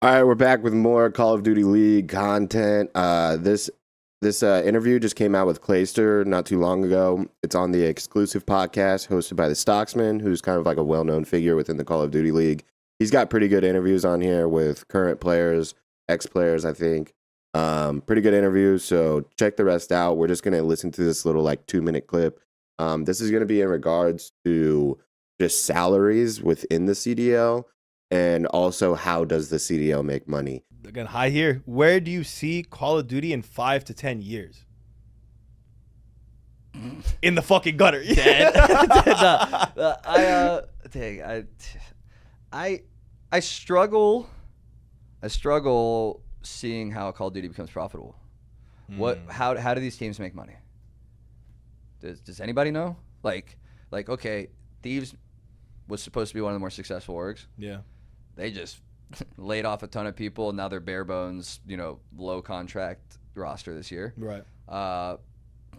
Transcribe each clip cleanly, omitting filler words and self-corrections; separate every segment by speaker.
Speaker 1: All right, we're back with more Call of Duty League content. This interview just came out with Clayster not too long ago. It's on the exclusive podcast hosted by the Stocksman, who's kind of like a well-known figure within the Call of Duty League. He's got pretty good interviews on here with current players, ex-players, I think. Pretty good interviews, so check the rest out. We're just going to listen to this little 2-minute clip. This is going to be in regards to just salaries within the CDL. And also, how does the CDL make money?
Speaker 2: Again, hi here. Where do you see Call of Duty in 5 to 10 years? In the fucking gutter.
Speaker 3: Dead. I struggle seeing how Call of Duty becomes profitable. How do these teams make money? Does anybody know? Like okay, Thieves was supposed to be one of the more successful orgs.
Speaker 2: Yeah.
Speaker 3: They just laid off a ton of people, and now they're bare bones, low contract roster this year.
Speaker 2: Right.
Speaker 3: A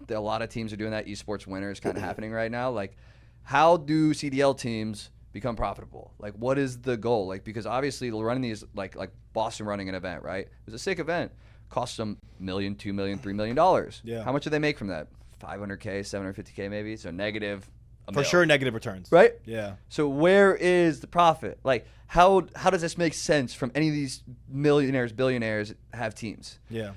Speaker 3: lot of teams are doing that. Esports winter is kind of happening right now. Like, how do CDL teams become profitable? Like, what is the goal? Like, because obviously running these, like Boston running an event, right? It was a sick event. Cost them $1 million, $2 million, $3 million.
Speaker 2: Yeah.
Speaker 3: How much do they make from that? $500K, $750K maybe. So negative.
Speaker 2: For sure, negative returns.
Speaker 3: Right?
Speaker 2: Yeah.
Speaker 3: So where is the profit? Like, how does this make sense from any of these millionaires, billionaires have teams?
Speaker 2: Yeah.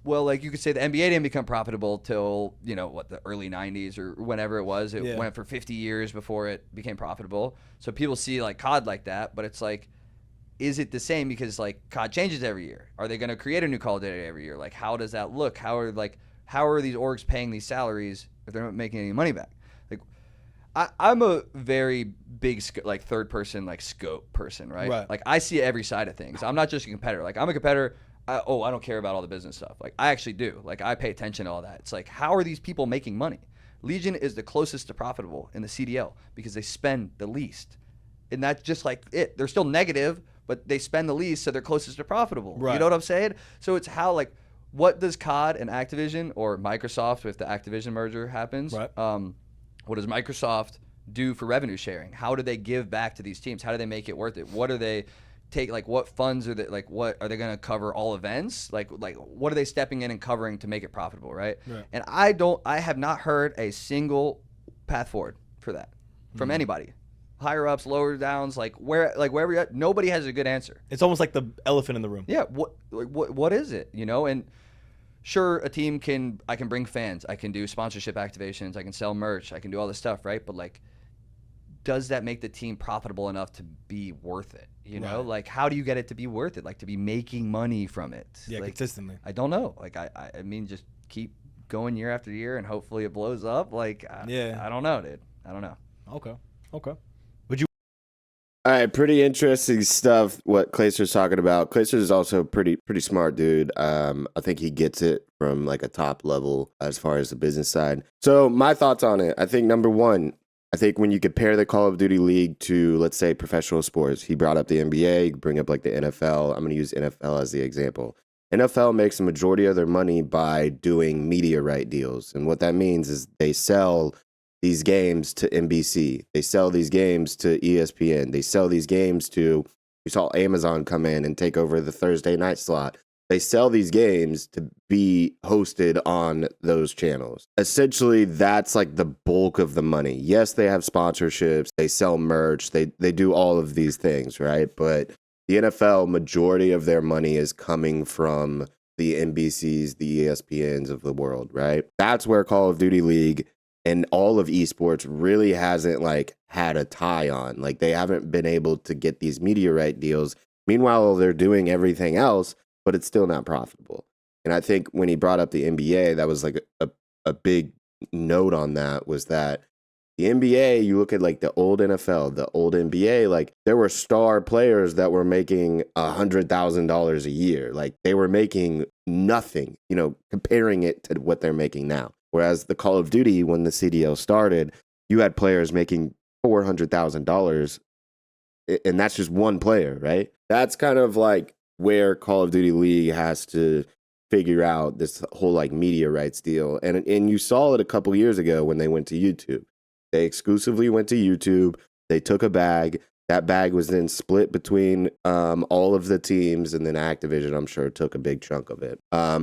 Speaker 3: Well, like, you could say the NBA didn't become profitable till, the early 90s or whenever it was. It went for 50 years before it became profitable. So people see, COD like that, but it's like, is it the same? Because, COD changes every year. Are they going to create a new Call of Duty every year? Like, how does that look? How are these orgs paying these salaries if they're not making any money back? I'm a very big third person scope person, right? Like, I see every side of things. I'm not just a competitor. Like, I'm a competitor. I don't care about all the business stuff. Like, I actually do. Like, I pay attention to all that. It's like, how are these people making money? Legion is the closest to profitable in the CDL because they spend the least, and that's just like it. They're still negative, but they spend the least, so they're closest to profitable. Right. You know what I'm saying? So it's how what does COD and Activision, or Microsoft if the Activision merger happens?
Speaker 2: Right.
Speaker 3: What does Microsoft do for revenue sharing? How do they give back to these teams? How do they make it worth it? What do they take? What funds are they? What are they going to cover? All events? What are they stepping in and covering to make it profitable? Right. And I have not heard a single path forward for that from anybody. Higher ups, lower downs, wherever you're at, nobody has a good answer.
Speaker 2: It's almost like the elephant in the room.
Speaker 3: Yeah. What is it? And sure, a team I can bring fans, I can do sponsorship activations, I can sell merch, I can do all this stuff, right? But does that make the team profitable enough to be worth it? Right. How do you get it to be worth it? To be making money from it?
Speaker 2: Yeah, consistently.
Speaker 3: I don't know. I mean, just keep going year after year, and hopefully it blows up. I don't know, dude. I don't know.
Speaker 2: Okay.
Speaker 1: All right, pretty interesting stuff what Clayster's talking about. Clayster is also pretty smart dude. I think he gets it from a top level as far as the business side. So my thoughts on it, I think number one, I think when you compare the Call of Duty League to, let's say, professional sports, he brought up the NBA, you bring up the NFL. I'm going to use NFL as the example. NFL makes the majority of their money by doing media right deals. And what that means is they sell these games to NBC. They sell these games to ESPN. They sell these games to, you saw Amazon come in and take over the Thursday night slot. They sell these games to be hosted on those channels. Essentially, that's the bulk of the money. Yes, they have sponsorships. They sell merch. They do all of these things, right? But the NFL, majority of their money is coming from the NBCs, the ESPNs of the world, right? That's where Call of Duty League and all of esports really hasn't had a tie on. They haven't been able to get these media right deals. Meanwhile, they're doing everything else, but it's still not profitable. And I think when he brought up the NBA, that was a big note on that, was that the NBA, you look at the old NFL, the old NBA, there were star players that were making $100,000 a year. They were making nothing, comparing it to what they're making now. Whereas the Call of Duty, when the CDL started, you had players making $400,000, and that's just one player, right? That's kind of where Call of Duty League has to figure out this whole media rights deal. And you saw it a couple years ago when they went to YouTube. They exclusively went to YouTube. They took a bag. That bag was then split between all of the teams, and then Activision, I'm sure, took a big chunk of it.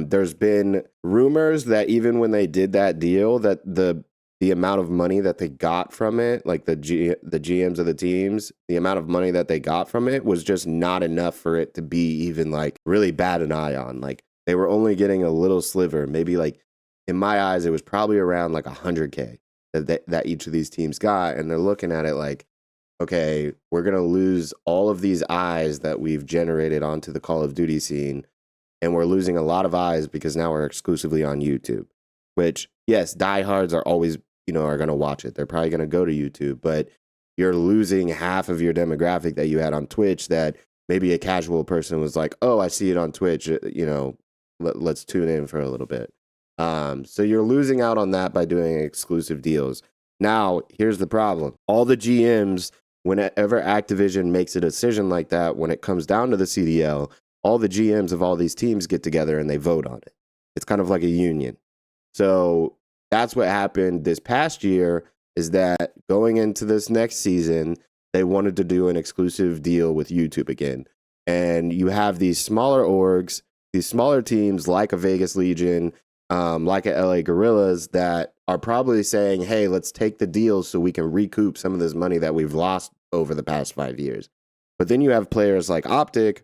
Speaker 1: There's been rumors that even when they did that deal, that the amount of money that they got from it, like the GMs of the teams, the amount of money that they got from it was just not enough for it to be even like really bat an eye on. Like they were only getting a little sliver, maybe like in my eyes, it was probably around like $100K that each of these teams got, and they're looking at it like, okay, we're going to lose all of these eyes that we've generated onto the Call of Duty scene. And we're losing a lot of eyes because now we're exclusively on YouTube, which, yes, diehards are always, are going to watch it. They're probably going to go to YouTube, but you're losing half of your demographic that you had on Twitch that maybe a casual person was like, oh, I see it on Twitch, let's tune in for a little bit. So you're losing out on that by doing exclusive deals. Now, here's the problem. All the GMs, whenever Activision makes a decision like that, when it comes down to the CDL, all the GMs of all these teams get together and they vote on it. It's kind of like a union. So that's what happened this past year, is that going into this next season, they wanted to do an exclusive deal with YouTube again. And you have these smaller orgs, these smaller teams like a Vegas Legion, like a LA Gorillas, that are probably saying, hey, let's take the deal so we can recoup some of this money that we've lost over the past 5 years. But then you have players like Optic,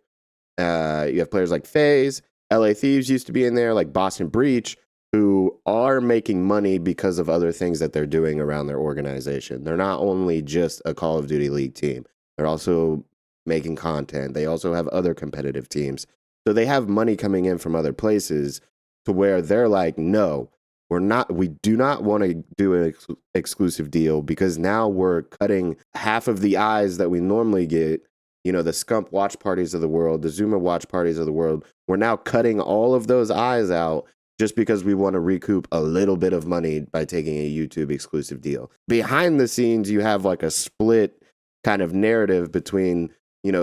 Speaker 1: you have players like FaZe, LA Thieves used to be in there, like Boston Breach, who are making money because of other things that they're doing around their organization. They're not only just a Call of Duty League team, they're also making content. They also have other competitive teams. So they have money coming in from other places to where they're like, no, we do not want to do an exclusive deal, because now we're cutting half of the eyes that we normally get, the Scump watch parties of the world, the Zuma watch parties of the world. We're now cutting all of those eyes out just because we want to recoup a little bit of money by taking a YouTube exclusive deal. Behind the scenes, you have like a split kind of narrative between,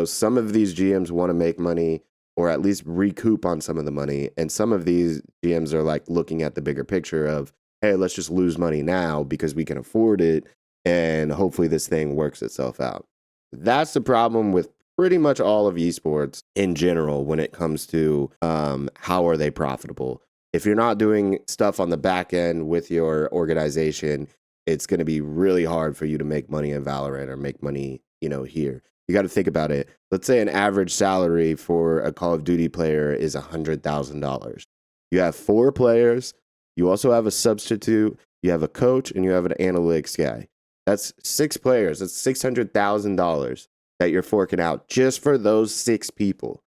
Speaker 1: some of these GMs want to make money or at least recoup on some of the money. And some of these GMs are like looking at the bigger picture of, hey, let's just lose money now because we can afford it. And hopefully this thing works itself out. That's the problem with pretty much all of esports in general when it comes to how are they profitable. If you're not doing stuff on the back end with your organization, it's going to be really hard for you to make money in Valorant or make money, here. You got to think about it. Let's say an average salary for a Call of Duty player is $100,000. You have 4 players. You also have a substitute. You have a coach, and you have an analytics guy. That's 6 players. That's $600,000 that you're forking out just for those 6 people.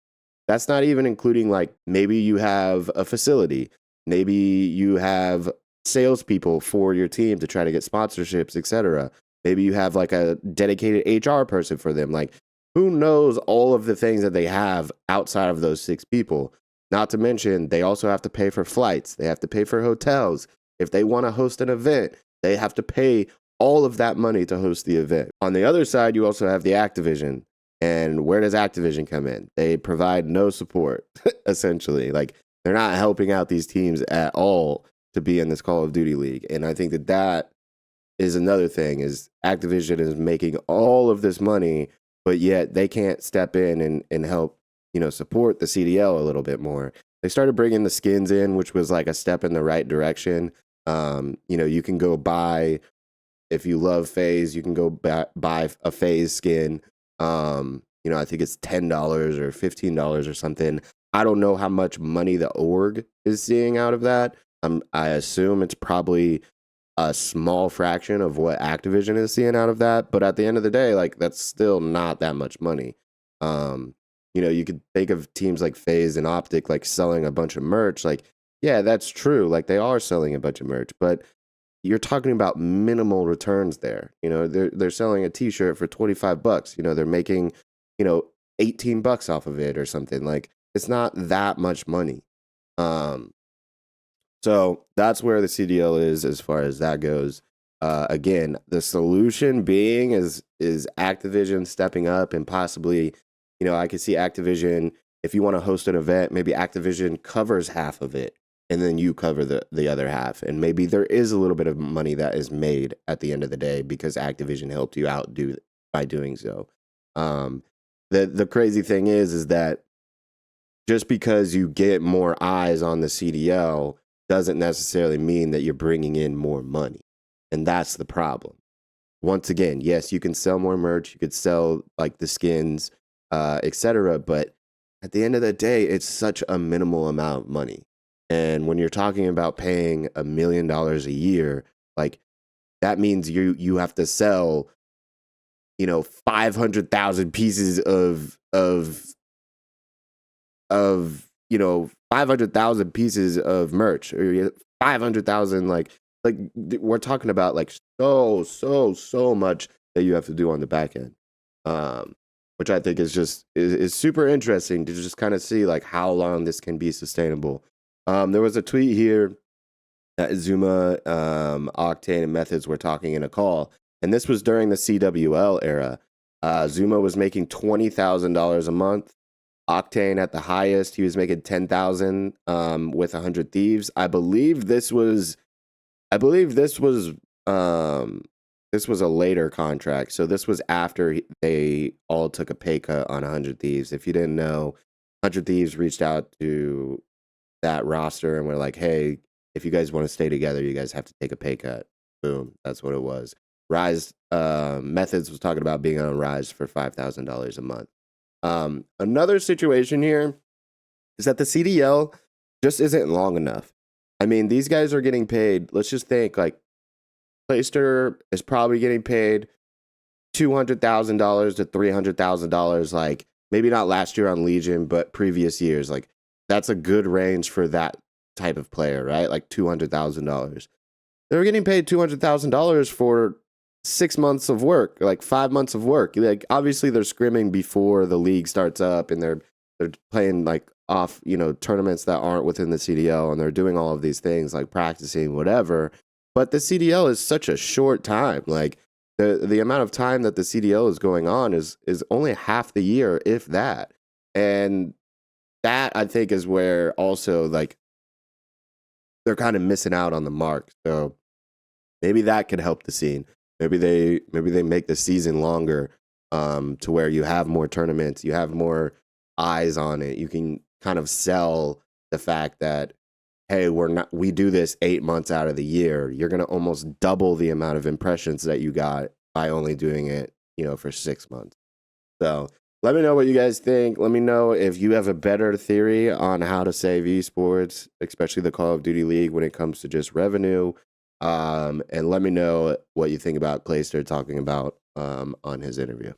Speaker 1: That's not even including, like, maybe you have a facility. Maybe you have salespeople for your team to try to get sponsorships, etc. Maybe you have like a dedicated HR person for them. Like, who knows all of the things that they have outside of those 6 people? Not to mention, they also have to pay for flights. They have to pay for hotels. If they want to host an event, they have to pay all of that money to host the event. On the other side, you also have the Activision. And where does Activision come in? They provide no support, essentially. Like, they're not helping out these teams at all to be in this Call of Duty League. And I think that is another thing, is Activision is making all of this money, but yet they can't step in and help, support the CDL a little bit more. They started bringing the skins in, which was like a step in the right direction. You can go buy, if you love FaZe, you can go buy a FaZe skin. I think it's $10 or $15 or something. I don't know how much money the org is seeing out of that. I assume it's probably a small fraction of what Activision is seeing out of that. But at the end of the day, like, that's still not that much money. You could think of teams like FaZe and Optic, like, selling a bunch of merch. Like, yeah, that's true. Like, they are selling a bunch of merch, but you're talking about minimal returns there. They're selling a t-shirt for $25. They're making, $18 off of it or something. Like, it's not that much money. So that's where the CDL is as far as that goes. Again, the solution being is Activision stepping up and possibly, I could see Activision, if you want to host an event, maybe Activision covers half of it and then you cover the other half. And maybe there is a little bit of money that is made at the end of the day because Activision helped you out by doing so. The crazy thing is that just because you get more eyes on the CDL doesn't necessarily mean that you're bringing in more money. And that's the problem. Once again, yes, you can sell more merch, you could sell like the skins, etc. But at the end of the day, it's such a minimal amount of money. And when you're talking about paying $1 million a year, like that means you have to sell, 500,000 pieces of 500,000 pieces of merch, or 500,000, like we're talking about like so much that you have to do on the back end, which I think is super interesting to just kind of see like how long this can be sustainable. There was a tweet here that Zuma, Octane, and Methods were talking in a call, and this was during the CWL era. Zuma was making $20,000 a month. Octane at the highest, he was making 10,000 with 100 Thieves. I believe this was a later contract. So this was after they all took a pay cut on 100 Thieves. If you didn't know, 100 Thieves reached out to that roster and were like, "Hey, if you guys want to stay together, you guys have to take a pay cut." Boom, that's what it was. Rise Methods was talking about being on Rise for $5,000 a month. Another situation here is that the CDL just isn't long enough. I mean, these guys are getting paid. Let's just think like Clayster is probably getting paid $200,000 to $300,000. Like maybe not last year on Legion, but previous years. Like that's a good range for that type of player, right? Like $200,000. They're getting paid $200,000 for 6 months of work, like 5 months of work. Like obviously they're scrimming before the league starts up, and they're playing like off, tournaments that aren't within the CDL, and they're doing all of these things like practicing, whatever. But the CDL is such a short time. Like the amount of time that the CDL is going on is only half the year, if that. And that I think is where also like they're kind of missing out on the mark. So maybe that could help the scene. Maybe they make the season longer, to where you have more tournaments, you have more eyes on it. You can kind of sell the fact that, hey, we do this 8 months out of the year. You're gonna almost double the amount of impressions that you got by only doing it, for 6 months. So let me know what you guys think. Let me know if you have a better theory on how to save esports, especially the Call of Duty League, when it comes to just revenue. And let me know what you think about Clayster talking about on his interview.